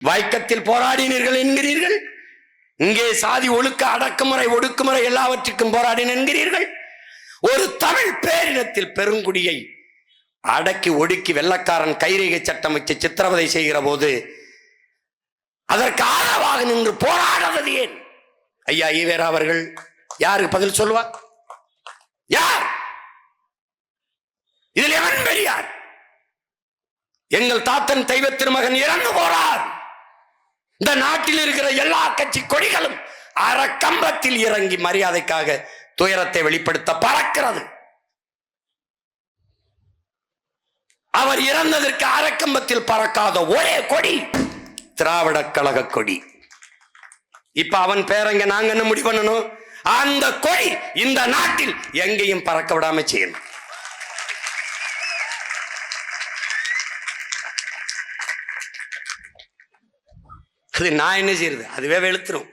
வைக்கத்தில் போராடினீர்கள் என்கிறீர்கள், இங்கே சாதி ஒழுக்க அடக்குமுறை ஒடுக்குமுறை எல்லாவற்றுக்கும் போராடின என்கிறீர்கள். ஒரு தமிழ் பேரினத்தில் பெருங்குடியை அடக்கி ஒடுக்கி வெள்ளக்காரன் கைரேகை சட்டம் வச்சு சித்திரவதை செய்கிற போது அதற்கு ஆதரவாக நின்று போராடுவது ஏன்? ஐயா ஈவேரா அவர்கள் யாருக்கு பதில் சொல்லுவார்? யார் இதில் எவன் பெரியார்? எங்கள் தாத்தன் தெய்வ திருமகன் இறந்து போறார். இந்த நாட்டில் இருக்கிற எல்லா கட்சி கொடிகளும் அறக்கம்பத்தில் இறங்கி மரியாதைக்காக துயரத்தை வெளிப்படுத்த பறக்கிறது. அவர் இறந்ததற்கு அறக்கம்பத்தில் பறக்காத ஒரே கொடி திராவிட கழக கொடி. இப்ப அவன் பேரங்க நாங்க என்ன முடிவு பண்ணணும்? அந்த கொடி இந்த நாட்டில் எங்கேயும் பறக்க விடாம செய்யணும். அது நான் என்ன செய்யறது? அதுவே வெளுத்துரும்.